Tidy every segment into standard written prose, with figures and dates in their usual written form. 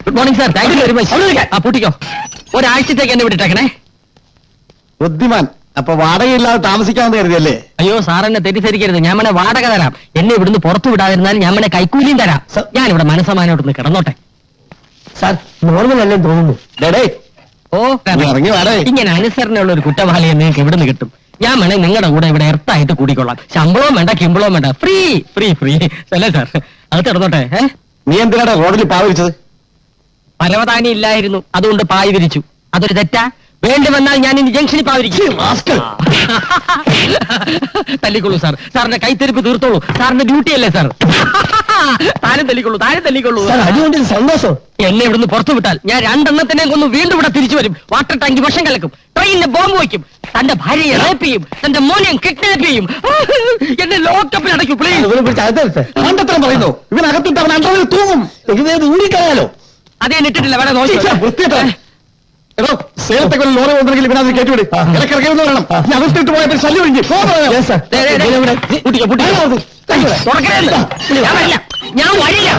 Good morning sir. Thank you very much. ആ പൂട്ടിക്കോ. ഒരാഴ്ചത്തേക്ക് എന്നെ വിട്ടിട്ടേക്കണേ. ബുദ്ധിമാൻ. അപ്പൊ വാടകയില്ലാതെ താമസിക്കാമെന്ന് കരുതിയല്ലേ? അയ്യോ സാർ എന്നെ തെറ്റിദ്ധരിക്കരുത്. ഞാൻ മനെ വാടക തരാം. എന്നെ ഇവിടുന്ന് പുറത്തു വിടാതിരുന്നാൽ ഞാൻ മനെ കൈക്കൂലിയും തരാം. ഞാൻ ഇവിടെ മനസ്സമാനോട്ടൊന്ന് കിടന്നോട്ടെ. സാർ നോർമൽ അല്ലെന്ന് തോന്നുന്നു. ഓ ഇറങ്ങി വാടേ. ഇങ്ങനെ അനുസരണയുള്ള ഒരു കുറ്റവാളിയെ നിങ്ങൾക്ക് ഇവിടുന്ന് കിട്ടും. ഞാൻ വേണേ നിങ്ങളുടെ കൂടെ ഇവിടെ എർത്തായിട്ട് കൂടിക്കൊള്ളാം. ശമ്പളവും വേണ്ട കിമ്പളവും വേണ്ട. ഫ്രീ ഫ്രീ ഫ്രീ അല്ലേ സാർ? അത് കിടന്നോട്ടെ. നീ എന്തിനാണ് റോഡിൽ പാവിച്ചത്? പരവതാനി ഇല്ലായിരുന്നു, അതുകൊണ്ട് പായ് വിരിച്ചു. അതൊരു തെറ്റാ? വേണ്ടി വന്നാൽ ഞാൻ ഇനി ജംഗ്ഷനിൽ പാവിരിക്കും. തല്ലിക്കൊള്ളൂ സാർ. സാറിന്റെ കൈത്തെരുപ്പ് തീർത്തോളൂ. സാറിന്റെ ഡ്യൂട്ടി അല്ലേ സാർ? താരം തല്ലിക്കൊള്ളൂ, താരം തല്ലിക്കൊള്ളൂ. അതുകൊണ്ട് സന്തോഷം. എന്നെ ഇവിടുന്ന് പുറത്തു വിട്ടാൽ ഞാൻ രണ്ടെണ്ണത്തിനെ കൊന്ന് വീണ്ടും ഇവിടെ തിരിച്ചു വരും. വാട്ടർ ടാങ്കി വിഷം കലക്കും, ട്രെയിനിന്റെ ബോംബ് വയ്ക്കും, തന്റെ ഭാര്യയെ റേപ്പ് ചെയ്യും, തന്റെ മോനെയും കിഡ്നാപ്പ് ചെയ്യും. എന്നെ ലോക്കപ്പിൽ അടയ്ക്കും പ്ലീസ്. പറയുന്നു ഇവനകത്തിട്ട് അവൻ അണ്ടറിൽ തൂങ്ങും. ഊരിക്കളയാലോ? അതേ ഇട്ടിട്ടില്ല. വേണേ നോക്കി. എടോ, സേലത്തെ ലോറി വന്നെങ്കിൽ ഇവനത് കേട്ടുവിട്. ഇടക്കിറങ്ങിയെന്ന് പറയണം. ഞാൻ അവസ്ഥയിട്ട് പോയപ്പോൾ ശല്യം ഒഴിഞ്ഞു. ഞാൻ വരില്ല.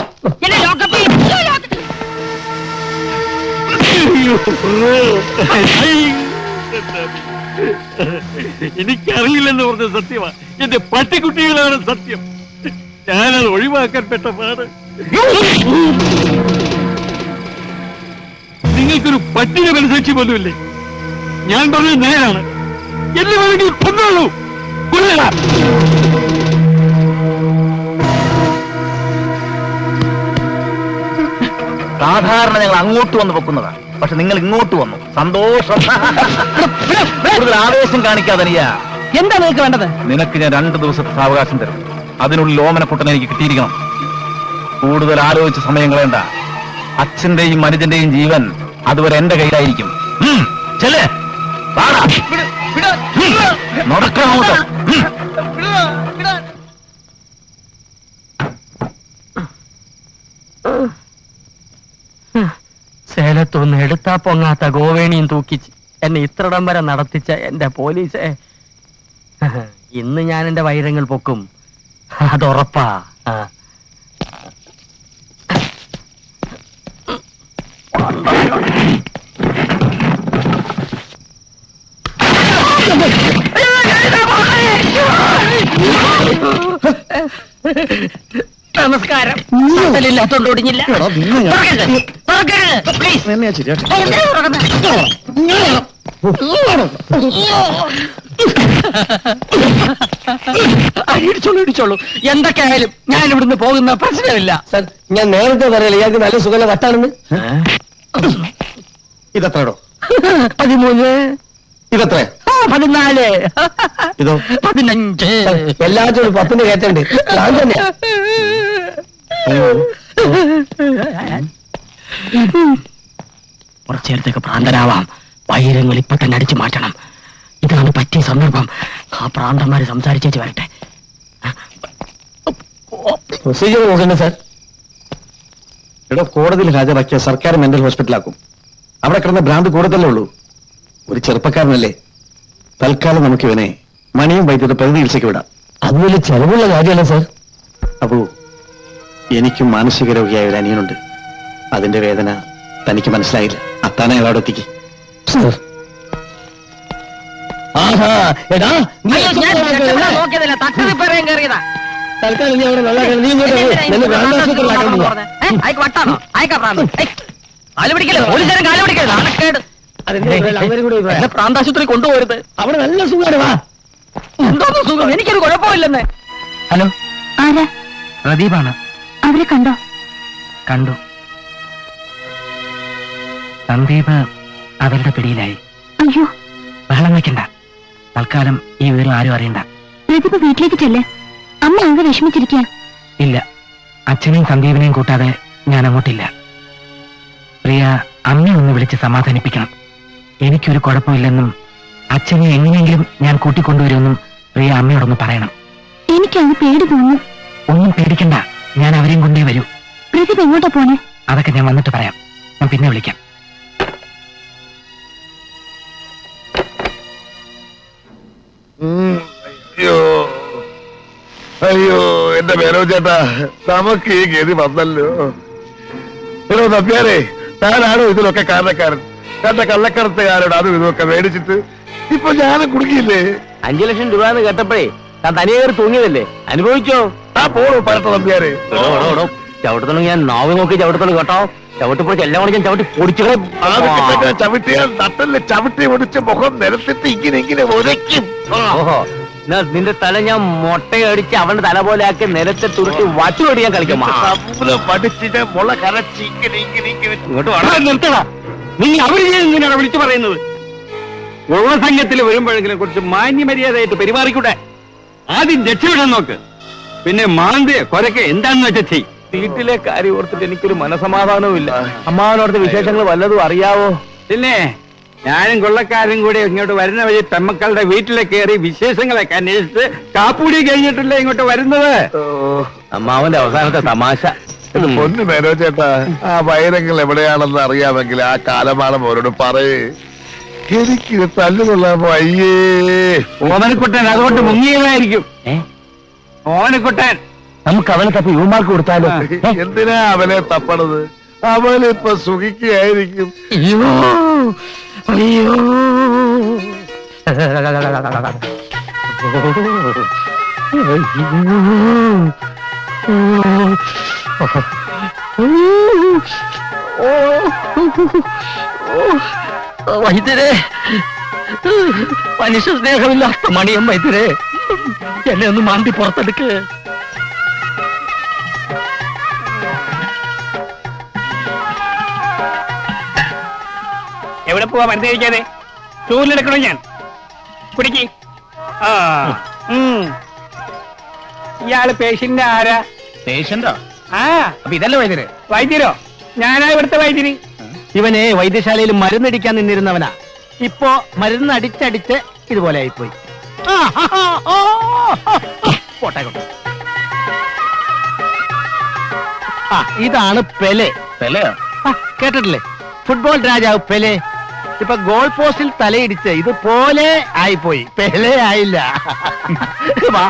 എന്നെ ലോക്കപ്പിൽ എനിക്കറിയില്ലെന്ന് പറഞ്ഞ സത്യമാ. എന്റെ പട്ടിക്കുട്ടികളാണ് സത്യം. ഞാനത് ഒഴിവാക്കാൻ പെട്ട പാട്. നിങ്ങൾക്കൊരു പട്ടിക മനസ്സാക്ഷി പോലുമില്ലേ? ഞാൻ പറഞ്ഞത് നേരാണ്. എന്നെ വേണമെങ്കിൽ കൊന്നോളൂ. കൊല്ലടാ. സാധാരണ ഞങ്ങൾ അങ്ങോട്ട് വന്ന് വെക്കുന്നതാണ്, പക്ഷെ നിങ്ങൾ ഇങ്ങോട്ട് വന്നു. സന്തോഷം. കൂടുതൽ ആവേശം കാണിക്കാതനിയാ. എന്താ നിങ്ങൾക്ക് വേണ്ടത്? നിനക്ക് ഞാൻ 2 ദിവസത്തെ സാവകാശം തരും. അതിനുള്ളിൽ ഓമനക്കുട്ടനെ എനിക്ക് കിട്ടിയിരിക്കണം. കൂടുതൽ ആലോചിച്ച സമയം കളയണ്ട. അച്ഛന്റെയും മനുജന്റെയും ജീവൻ അതുവരെ എന്റെ കയ്യിലായിരിക്കും. ചെല്ലേ നടക്കണോട്ടോ. സേലത്തൊന്ന് എടുത്താ പൊങ്ങാത്ത ഗോവേണിയും തൂക്കിച്ച് എന്നെ ഇത്രടം വരെ നടത്തിച്ച എന്റെ പോലീസെ, ഇന്ന് ഞാൻ എന്റെ വൈരങ്ങൾ പൊക്കും. അതുറപ്പാ. നമസ്കാരം. ഇല്ലാത്തോണ്ട് ഒടിഞ്ഞില്ല. ഇടിച്ചോളൂ. എന്തൊക്കെയായാലും ഞാൻ ഇവിടുന്ന് പോകുന്ന പ്രശ്നമില്ല. സാർ, ഞാൻ നേരത്തെ പറയല്ലേ ഇയാൾക്ക് നല്ല സുഖം വട്ടാണെന്ന്. ഇതെത്രയോ? 13. ഇതെത്ര? 14. ഇതോ? 15. എല്ലാത്തിനും 10 കയറ്റുണ്ട്. ഞാൻ തന്നെ കുറച്ചേരത്തേക്ക് ഭ്രാന്തനാവാം. വൈരങ്ങൾ ഇപ്പൊ തന്നെ അടിച്ചു മാറ്റണം. ഇതാണ് പറ്റിയ സന്ദർഭം. ആ ഭ്രാന്തന്മാര് സംസാരിച്ചേച്ച് വരട്ടെ. പ്രൊസീജിയർ നോക്കണ്ടേ സാർ? ഇവിടെ കോടതിയിൽ ഹാജരാക്കിയ സർക്കാർ മെന്റൽ ഹോസ്പിറ്റലാക്കും. അവിടെ കിടന്ന ഭ്രാന്ത് കൂടുതലേ ഉള്ളൂ. ഒരു ചെറുപ്പക്കാരനല്ലേ. തൽക്കാലം നമുക്ക് ഇവനെ മണിയും വൈദ്യുത പ്രതി ചികിത്സയ്ക്ക് വിടാം. അത് വലിയ ചെലവുള്ള കാര്യമല്ല സാർ. അപ്പോ എനിക്കും മാനസിക രോഗിയായ ഒരു അനിയനുണ്ട്. അതിന്റെ വേദന തനിക്ക് മനസ്സിലായില്ല. അത്താനെ അവിടെ എത്തിക്ക്. തൽക്കാലം നീ അവിടെ നീ പ്രാന്താശുപത്രി കൊണ്ടുപോകരുത്. അവിടെ നല്ല സുഖമാണ്. വാ. എന്തോന്ന് സുഖം? എനിക്കൊരു കുഴപ്പമില്ലെന്ന്. ഹലോ, ആരാ? പ്രദീപാണ്. അവരെ കണ്ടോ? കണ്ടു. സന്ദീപ് അവരുടെ പിടിയിലായി. അയ്യോ, ബഹളം വെക്കണ്ട. തൽക്കാലം ഈ വിവരം ആരും അറിയണ്ട. പ്രദീപ് വീട്ടിലേക്ക് ചെല്ലേ. അമ്മ അങ്ങ് വിഷമിച്ചിരിക്കുക. ഇല്ല, അച്ഛനെയും സന്ദീപിനെയും കൂട്ടാതെ ഞാൻ അങ്ങോട്ടില്ല. പ്രിയ അമ്മയെ ഒന്ന് വിളിച്ച് സമാധാനിപ്പിക്കണം. എനിക്കൊരു കുഴപ്പമില്ലെന്നും അച്ഛനെ എങ്ങനെയെങ്കിലും ഞാൻ കൂട്ടിക്കൊണ്ടുവരുമെന്നും പ്രിയ അമ്മയോടൊന്ന് പറയണം. എനിക്കത് പേടി തോന്നുന്നു. ഒന്നും പേടിക്കണ്ട, ഞാൻ അവരെയും കൊണ്ടേ വരൂ. പ്രദീപ് എങ്ങോട്ടാ പോണേ? അതൊക്കെ ഞാൻ വന്നിട്ട് പറയാം. ഞാൻ പിന്നെ വിളിക്കാം. അയ്യോ എന്റെ മേനോ ചേട്ടാ, നമുക്ക് ഈ ഗതി വന്നല്ലോ. എടോ, എടോ നമ്പ്യാരെ, താനാണോ ഇതിലൊക്കെ കാരണക്കാരൻ? കണ്ട കള്ളക്കടത്തുകാരോട് അതും ഇതൊക്കെ മേടിച്ചിട്ട് ഇപ്പൊ ഞാനും കുടുങ്ങിയില്ലേ? 5 ലക്ഷം രൂപ എന്ന് കേട്ടപ്പോഴേ താൻ തനിയെ കയറി തൂങ്ങിയതല്ലേ, അനുഭവിച്ചോ? ആ പോണോ പരട്ട നമ്പ്യാരെ. ചവിട്ടത്തോളം ഞാൻ നാവ് നോക്കി ചവിട്ടത്തോളം കേട്ടോ. ചവിട്ടിപ്പോയി എല്ലാം കൂടി ഞാൻ ചവിട്ടി പൊടിച്ചേ. ചവിട്ടിയാൽ നട്ടല് ചവിട്ടി ഒടിച്ച് മുഖം നിരത്തിട്ട് ഇങ്ങനെ ഒരയ്ക്കും. ഓഹോ, എന്നാ നിന്റെ തല ഞാൻ മുട്ടയടിച്ച് അവന്റെ തല പോലെ ആക്കി നിലത്തെ തുരുട്ടി വച്ചുകൊടി ഞാൻ കളിക്കാം. പഠിച്ചിട്ട് മുള കരച്ച് ഇങ്ങോട്ട് വേണം. നിർത്തണ. നീ അവര് ഇങ്ങനെയാണ് വിളിച്ചു പറയുന്നത്. ഉള്ള സംഘത്തിൽ വരുമ്പോഴെങ്കിലും കുറച്ച് മാന്യമര്യാദയായിട്ട് പെരുമാറിക്കൂടെ? ആദ്യം രക്ഷപ്പെടാൻ നോക്ക്, പിന്നെ മാന്തിയ കൊരക്കെ എന്താണെന്ന് വെച്ചാ ചെയ്. വീട്ടിലെ കാര്യം ഓർത്തിട്ട് എനിക്കൊരു മനസമാധാനവും ഇല്ല. അമ്മാവനോടത്തെ വിശേഷങ്ങൾ വല്ലതും അറിയാവോ? പിന്നെ ഞാനും കൊള്ളക്കാരും കൂടി ഇങ്ങോട്ട് വരുന്ന വഴി പെമ്മക്കളുടെ വീട്ടിലെ കയറി വിശേഷങ്ങളൊക്കെ അന്വേഷിച്ച് കാപ്പൂടി കഴിഞ്ഞിട്ടല്ലേ ഇങ്ങോട്ട് വരുന്നത്. അമ്മാവന്റെ അവസാനത്തെ തമാശ. പൊന്നു മേനോ ചേട്ടാ, ആ വൈരങ്ങൾ എവിടെയാണെന്ന് അറിയാമെങ്കിൽ ആ കാലമാണം അവരോട് പറയേ. എനിക്ക് തല്ലുകൊള്ളാമോ? അയ്യേ, ഓമനക്കുട്ടൻ അതുകൊണ്ട് മുങ്ങിയതായിരിക്കും. ഓനക്കുട്ടൻ നമുക്ക് അവനെ തപ്പി യുവമാർക്ക് കൊടുത്താലോ? എന്തിനാ അവനെ തപ്പണത്? അവനിപ്പൊ സുഖിക്കുകയായിരിക്കും. അയ്യോ അയ്യോ, വൈദ്യരെ, മനുഷ്യ സ്നേഹമില്ലാത്ത മണിയം വൈദ്യരെ, എന്നെ ഒന്ന് മാന്തി പുറത്തെടുക്ക്. എവിടെ പോവാ മരുന്ന് കഴിക്കാതെ? ചൂരിലെടുക്കണോ ഞാൻ? കുടിക്ക്. ആ, ഇയാള് പേഷ്യന്റ് ആരാ? പേഷ്യന്റോ? ആ, അപ്പൊ ഇതല്ലേ വൈദ്യര്? വൈദ്യരോ? ഞാനാ ഇവിടുത്തെ വൈദ്യര്. ഇവനെ വൈദ്യശാലയിൽ മരുന്നടിക്കാൻ നിന്നിരുന്നവനാ. ഇപ്പോ മരുന്ന് അടിച്ചടിച്ച് ഇതുപോലെ ആയിപ്പോയി. ആ, ഇതാണ് പെലെ. പെലയോ? കേട്ടിട്ടില്ലേ? ഫുട്ബോൾ രാജാവ് പെലെ. ഇപ്പൊ ഗോൾ പോസ്റ്റിൽ തലയിടിച്ച് ഇതുപോലെ ആയിപ്പോയി. പെലെ ആയില്ല. വാ.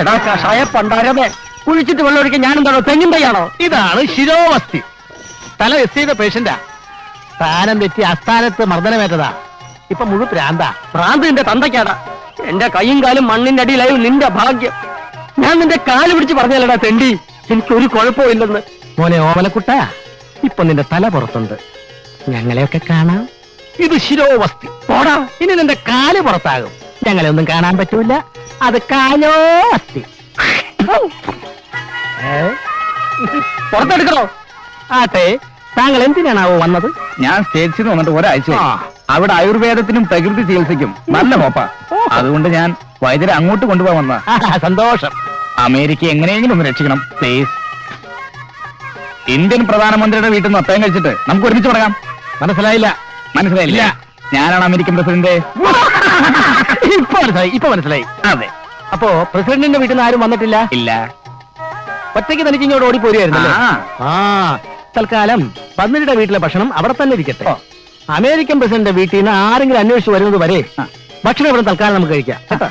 എടാ കഷായ പണ്ടാരമേ, കുഴിച്ചിട്ട് വെള്ളമൊഴിക്കാൻ ഞാനെന്താണോ തെങ്ങിൻ തയ്യാണോ? ഇതാണ് ശിരോവസ്തി. തല എസ് ചെയ്ത പേഷ്യന്റാ. സ്ഥാനം തെറ്റി അസ്ഥാനത്ത് മർദ്ദനമേറ്റതാ. ഇപ്പൊ മുഴുവൻ ഭ്രാന്താ. ഭ്രാന്തിന്റെ തന്തയ്ക്കാടാ. എന്റെ കൈയും കാലും മണ്ണിന്റെ അടിയിലായി നിന്റെ ഭാഗ്യം. ഞാൻ നിന്റെ കാല് പിടിച്ച് പറഞ്ഞല്ലടാ തെണ്ടി, എനിക്കൊരു കുഴപ്പവും ഇല്ലെന്ന്. മോനെ ഓമനക്കുട്ട, ഇപ്പൊ നിന്റെ തല പുറത്തുണ്ട്, ഞങ്ങളെയൊക്കെ കാണാം. ഇത് ശിരോവസ്തി. പോടാ, ഇനി നിന്റെ കാല് പുറത്താകും. ഞങ്ങളെ ഒന്നും കാണാൻ പറ്റൂല. അത് കാലോ അസ്ഥി. പുറത്തെടുക്കണോ? ആട്ടെ, താങ്കൾ എന്തിനാണാവോ വന്നത്? ഞാൻ സ്റ്റേറ്റ്സിൽ നിന്ന് വന്നിട്ട് ഒരാഴ്ച. ആ. അവിടെ ആയുർവേദത്തിനും പ്രകൃതി ചികിത്സയ്ക്കും നല്ല ഹോപ്പാ. അതുകൊണ്ട് ഞാൻ വൈദ്യരെ അങ്ങോട്ട് കൊണ്ടുപോകാൻ വന്ന. സന്തോഷം. അമേരിക്ക എങ്ങനെയെങ്കിലും ഒന്ന് രക്ഷിക്കണം പ്ലീസ്. ഇന്ത്യൻ പ്രധാനമന്ത്രിയുടെ വീട്ടിൽ നിന്ന് അത്തയം കഴിച്ചിട്ട് നമുക്ക് ഒരുമിച്ച് തുടങ്ങാം. മനസ്സിലായില്ല. മനസ്സിലായില്ല? ഞാനാണ് അമേരിക്കൻ പ്രസിഡന്റ്. ഇപ്പൊ മനസ്സിലായി. അതെ. അപ്പോ പ്രസിഡന്റിന്റെ വീട്ടിൽ നിന്ന് ആരും വന്നിട്ടില്ല? ഇല്ല. ഒറ്റയ്ക്ക് തനിക്ക് ഇങ്ങോട്ട് ഓടിപ്പോരുമായിരുന്നല്ലേ? ആ. ആ, തൽക്കാലം പന്നിയുടെ വീട്ടിലെ ഭക്ഷണം അവിടെ തന്നെ ഇരിക്കട്ടെ. അമേരിക്കൻ പ്രസിഡന്റ് വീട്ടിൽ നിന്ന് ആരെങ്കിലും അന്വേഷിച്ച് വരുന്നത് വരെ ഭക്ഷണം ഇവിടെ തൽക്കാലം നമുക്ക് കഴിക്കാം. കേട്ടോ?